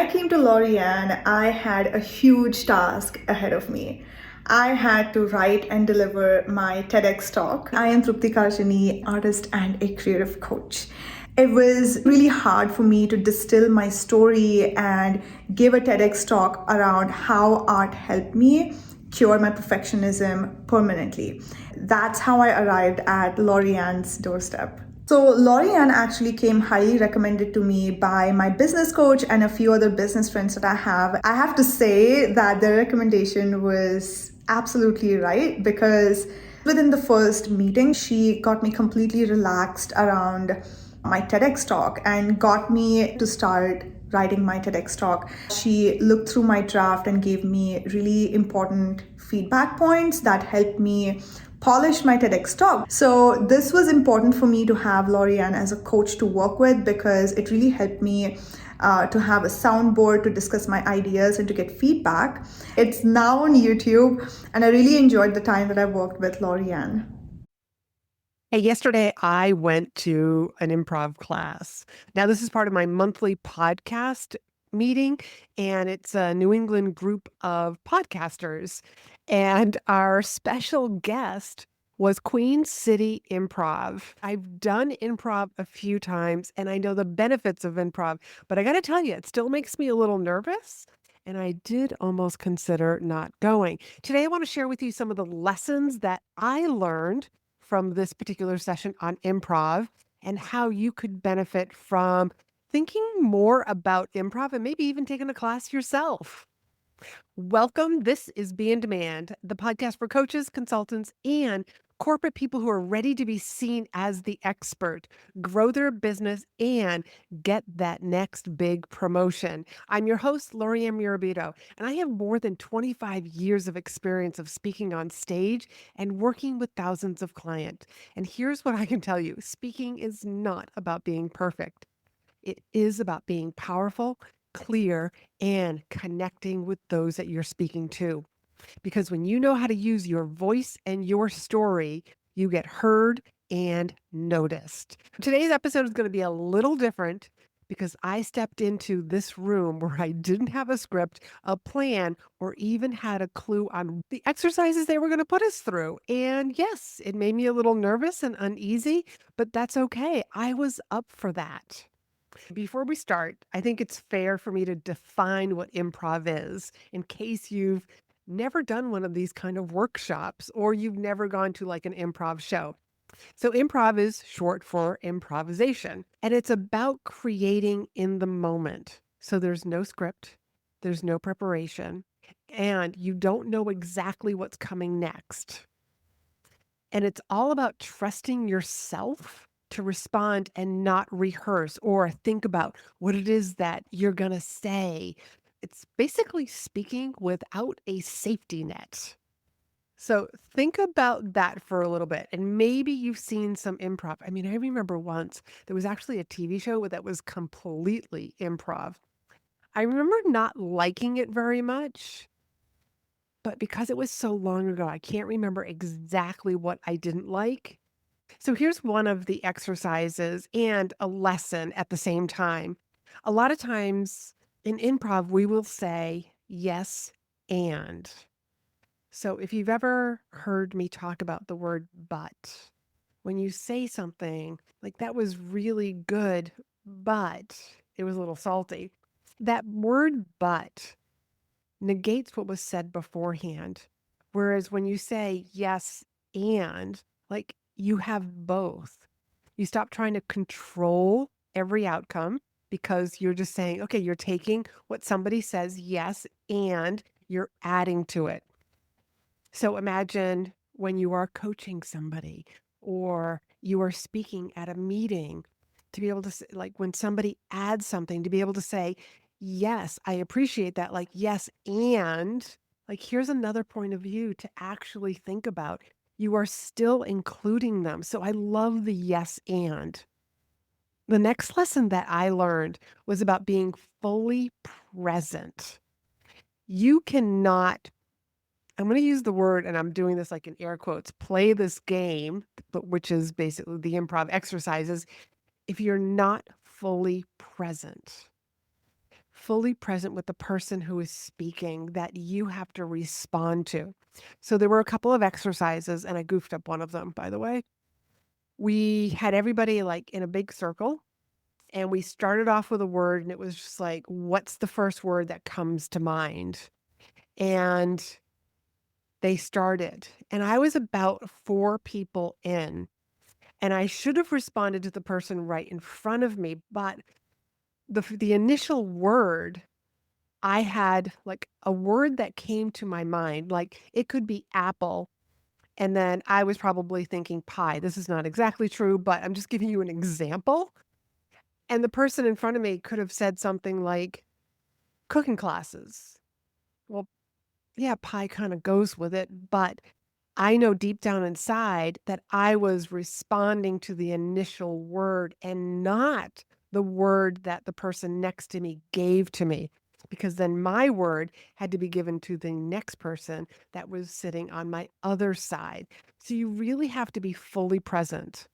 came to Laurie-Ann, I had a huge task ahead of me. I had to write and deliver my TEDx talk. I am Trupti Karshani, artist and a creative coach. It was really hard for me to distill my story and give a TEDx talk around how art helped me cure my perfectionism permanently. That's how I arrived at Laurie-Ann's doorstep. So Laurie-Ann actually came highly recommended to me by my business coach and a few other business friends that I have. I have to say that their recommendation was absolutely right because within the first meeting, she got me completely relaxed around my TEDx talk and got me to start writing my TEDx talk. She looked through my draft and gave me really important feedback points that helped me polish my TEDx talk. So this was important for me to have Laurie-Ann as a coach to work with because it really helped me to have a soundboard to discuss my ideas and to get feedback. It's now on YouTube, and I really enjoyed the time that I worked with Laurie-Ann. Hey, yesterday I went to an improv class. Now, this is part of my monthly podcast meeting, and it's a New England group of podcasters. And our special guest was Queen City Improv. I've done improv a few times, and I know the benefits of improv, but I got to tell you, it still makes me a little nervous. And I did almost consider not going. Today, I want to share with you some of the lessons that I learned from this particular session on improv and how you could benefit from thinking more about improv and maybe even taking a class yourself. Welcome. This is Be in Demand, the podcast for coaches, consultants, and corporate people who are ready to be seen as the expert, grow their business, and get that next big promotion. I'm your host, Laurie-Ann, and I have more than 25 years of experience of speaking on stage and working with thousands of clients. And here's what I can tell you. Speaking is not about being perfect. It is about being powerful, clear, and connecting with those that you're speaking to. Because when you know how to use your voice and your story, you get heard and noticed. Today's episode is going to be a little different because I stepped into this room where I didn't have a script, a plan, or even had a clue on the exercises they were going to put us through. And yes, it made me a little nervous and uneasy, but that's okay. I was up for that. Before we start, I think it's fair for me to define what improv is in case you've never done one of these kind of workshops or you've never gone to like an improv show. So, improv is short for improvisation, and it's about creating in the moment. So, there's no script, there's no preparation, and you don't know exactly what's coming next. And it's all about trusting yourself to respond and not rehearse or think about what it is that you're going to say. It's basically speaking without a safety net. So think about that for a little bit. And maybe you've seen some improv. I mean, I remember once there was actually a TV show that was completely improv. I remember not liking it very much. But because it was so long ago, I can't remember exactly what I didn't like. So here's one of the exercises and a lesson at the same time. A lot of times in improv, we will say yes and. So if you've ever heard me talk about the word but, when you say something like that was really good, but it was a little salty, that word but negates what was said beforehand. Whereas when you say yes and, like you have both, you stop trying to control every outcome because you're just saying, okay, you're taking what somebody says, yes, and you're adding to it. So imagine when you are coaching somebody or you are speaking at a meeting to be able to, like when somebody adds something, to be able to say, yes, I appreciate that. Like, yes, and like, here's another point of view to actually think about. You are still including them. So I love the yes, and. The next lesson that I learned was about being fully present. You cannot, I'm going to use the word, and I'm doing this like in air quotes, play this game, but which is basically the improv exercises, if you're not fully present. fully present with the person who is speaking that you have to respond to. So there were a couple of exercises, and I goofed up one of them, by the way. We had everybody like in a big circle, and we started off with a word, and it was just like, what's the first word that comes to mind? And they started, and I was about 4 people in, and I should have responded to the person right in front of me, but the initial word, I had, like, a word that came to my mind, like, it could be apple, and then I was probably thinking pie. This is not exactly true, but I'm just giving you an example, and the person in front of me could have said something like cooking classes. Well, yeah, pie kinda goes with it, but I know deep down inside that I was responding to the initial word and not the word that the person next to me gave to me, because then my word had to be given to the next person that was sitting on my other side. So you really have to be fully present.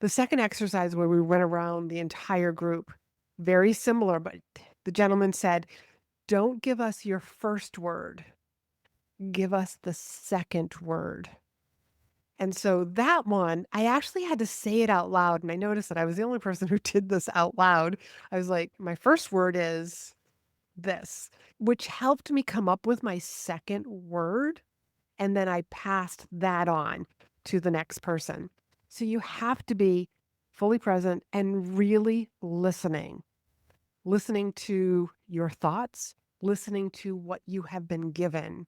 The second exercise where we went around the entire group, very similar, but the gentleman said, "Don't give us your first word. Give us the second word." And so that one, I actually had to say it out loud, and I noticed that I was the only person who did this out loud. I was like, "My first word is this," which helped me come up with my second word, and then I passed that on to the next person. So you have to be fully present and really listening to your thoughts, listening to what you have been given.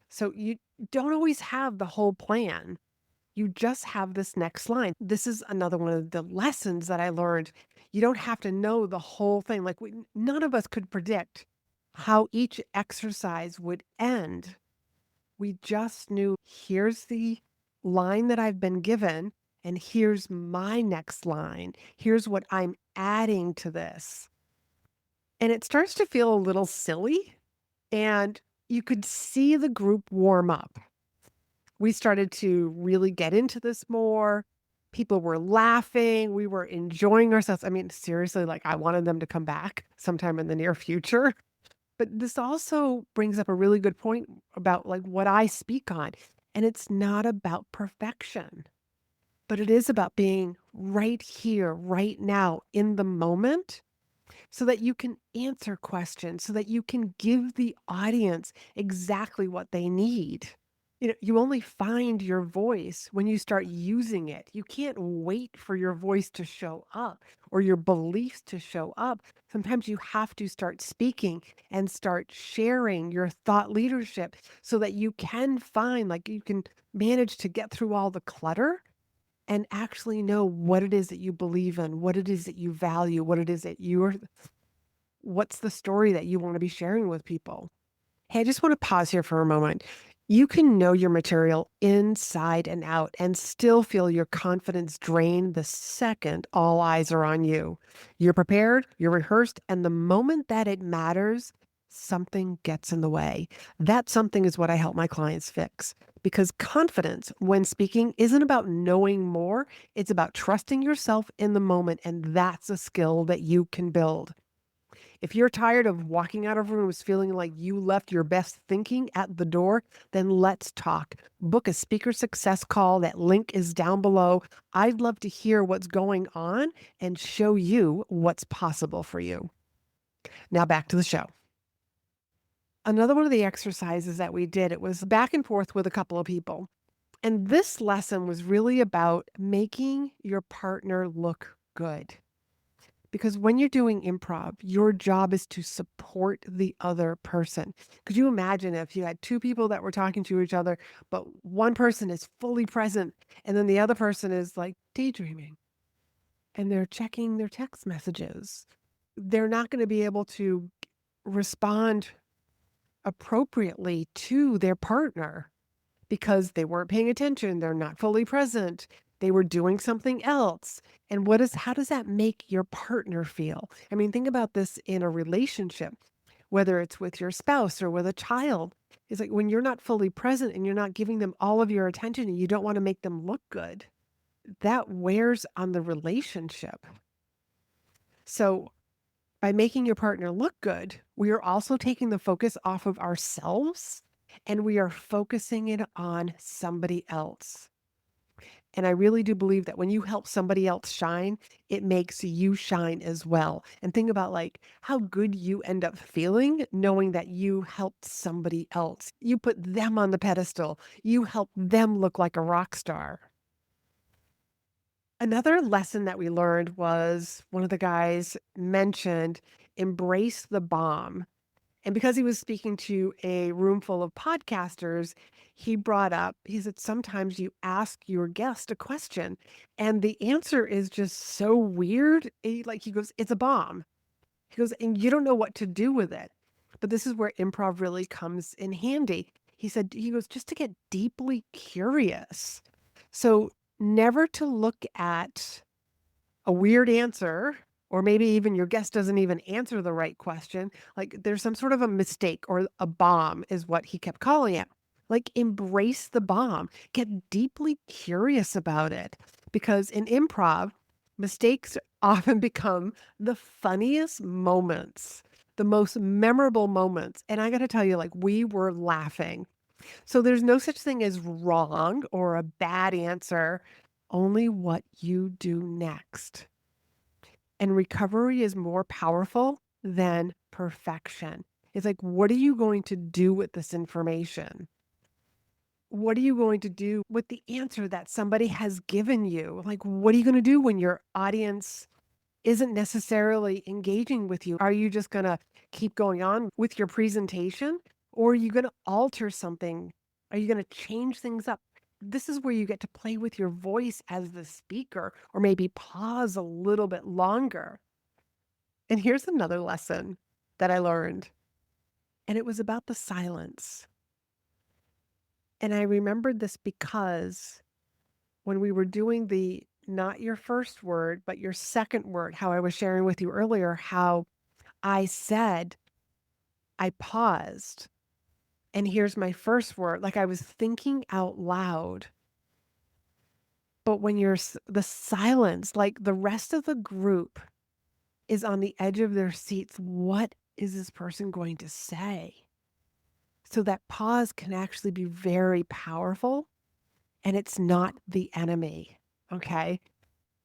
So you don't always have the whole plan. You just have this next line. This is another one of the lessons that I learned. You don't have to know the whole thing. Like none of us could predict how each exercise would end. We just knew here's the line that I've been given, and here's my next line. Here's what I'm adding to this. And it starts to feel a little silly, and you could see the group warm up. We started to really get into this more. People were laughing. We were enjoying ourselves. I mean, seriously, like I wanted them to come back sometime in the near future. But this also brings up a really good point about like what I speak on. And it's not about perfection, but it is about being right here, right now, in the moment, so that you can answer questions, so that you can give the audience exactly what they need. You only find your voice when you start using it. You can't wait for your voice to show up or your beliefs to show up. Sometimes you have to start speaking and start sharing your thought leadership so that you can find, like, you can manage to get through all the clutter and actually know what it is that you believe in, what it is that you value, what it is that what's the story that you want to be sharing with people. Hey, I just want to pause here for a moment. You can know your material inside and out and still feel your confidence drain the second all eyes are on you. You're prepared, you're rehearsed, and the moment that it matters, something gets in the way. That something is what I help my clients fix. Because confidence when speaking isn't about knowing more, it's about trusting yourself in the moment, and that's a skill that you can build. If you're tired of walking out of rooms feeling like you left your best thinking at the door, then let's talk. Book a speaker success call. That link is down below. I'd love to hear what's going on and show you what's possible for you. Now back to the show. Another one of the exercises that we did, it was back and forth with a couple of people. And this lesson was really about making your partner look good. Because when you're doing improv, your job is to support the other person. Could you imagine if you had 2 people that were talking to each other, but one person is fully present and then the other person is like daydreaming and they're checking their text messages? They're not going to be able to respond appropriately to their partner because they weren't paying attention, they're not fully present, they were doing something else. And how does that make your partner feel? I mean, think about this in a relationship, whether it's with your spouse or with a child. It's like when you're not fully present and you're not giving them all of your attention and you don't want to make them look good, that wears on the relationship. So By making your partner look good, we are also taking the focus off of ourselves and we are focusing it on somebody else. And I really do believe that when you help somebody else shine, it makes you shine as well. And think about like how good you end up feeling knowing that you helped somebody else. You put them on the pedestal. You help them look like a rock star. Another lesson that we learned was one of the guys mentioned embrace the bomb. And because he was speaking to a room full of podcasters, he brought up, he said, sometimes you ask your guest a question and the answer is just so weird. He goes, it's a bomb. He goes, and you don't know what to do with it. But this is where improv really comes in handy. He goes, just to get deeply curious. So never to look at a weird answer, or maybe even your guest doesn't even answer the right question. Like there's some sort of a mistake or a bomb is what he kept calling it. Like embrace the bomb, get deeply curious about it. Because in improv, mistakes often become the funniest moments, the most memorable moments. And I got to tell you, like we were laughing. So there's no such thing as wrong or a bad answer, only what you do next. And recovery is more powerful than perfection. It's like, what are you going to do with this information? What are you going to do with the answer that somebody has given you? Like, what are you going to do when your audience isn't necessarily engaging with you? Are you just going to keep going on with your presentation? Or are you going to alter something? Are you going to change things up? This is where you get to play with your voice as the speaker, or maybe pause a little bit longer. And here's another lesson that I learned, and it was about the silence. And I remembered this because when we were doing the not your first word, but your second word, how I was sharing with you earlier, how I said, I paused, and here's my first word, like I was thinking out loud. But when you're the silence, like the rest of the group is on the edge of their seats, what is this person going to say? So that pause can actually be very powerful and it's not the enemy. Okay.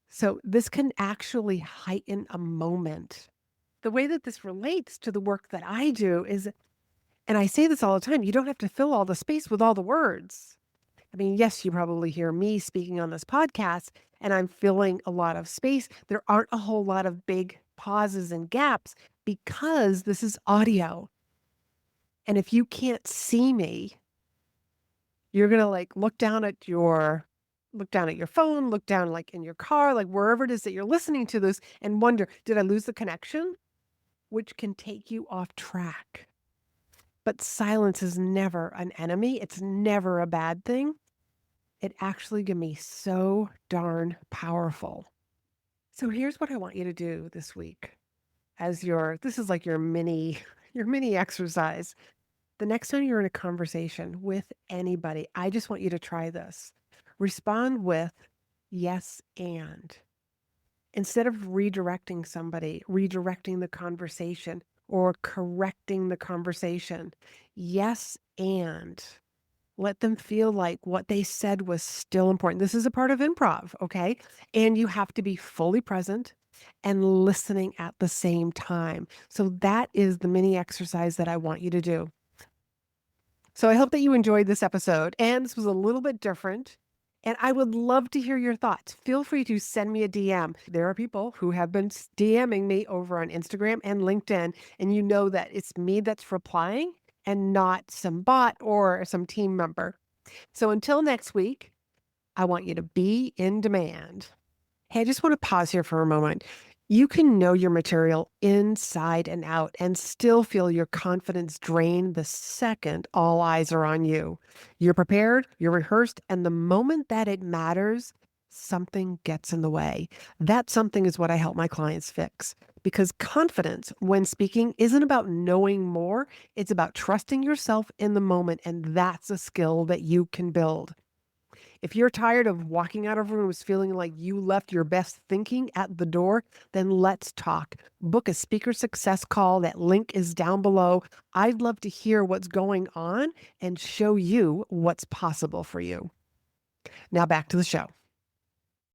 So this can actually heighten a moment. The way that this relates to the work that I do is, and I say this all the time, you don't have to fill all the space with all the words. I mean, yes, you probably hear me speaking on this podcast and I'm filling a lot of space. There aren't a whole lot of big pauses and gaps because this is audio. And if you can't see me, you're going to like look down at your phone, look down like in your car, like wherever it is that you're listening to this and wonder, did I lose the connection? Which can take you off track. But silence is never an enemy. It's never a bad thing. It actually can be so darn powerful. So here's what I want you to do this week as this is like your mini exercise. The next time you're in a conversation with anybody, I just want you to try this. Respond with yes and. Instead of redirecting somebody, redirecting the conversation or correcting the conversation, yes and. Let them feel like what they said was still important. This is a part of improv, okay? And you have to be fully present and listening at the same time. So that is the mini exercise that I want you to do. So I hope that you enjoyed this episode, and this was a little bit different. And I would love to hear your thoughts. Feel free to send me a DM. There are people who have been DMing me over on Instagram and LinkedIn, and you know that it's me that's replying and not some bot or some team member. So until next week, I want you to be in demand. Hey, I just want to pause here for a moment. You can know your material inside and out and still feel your confidence drain the second all eyes are on you. You're prepared, you're rehearsed, and the moment that it matters, something gets in the way. That something is what I help my clients fix. Because confidence when speaking isn't about knowing more, it's about trusting yourself in the moment, and that's a skill that you can build. If you're tired of walking out of rooms feeling like you left your best thinking at the door, then let's talk. Book a speaker success call. That link is down below. I'd love to hear what's going on and show you what's possible for you. Now back to the show.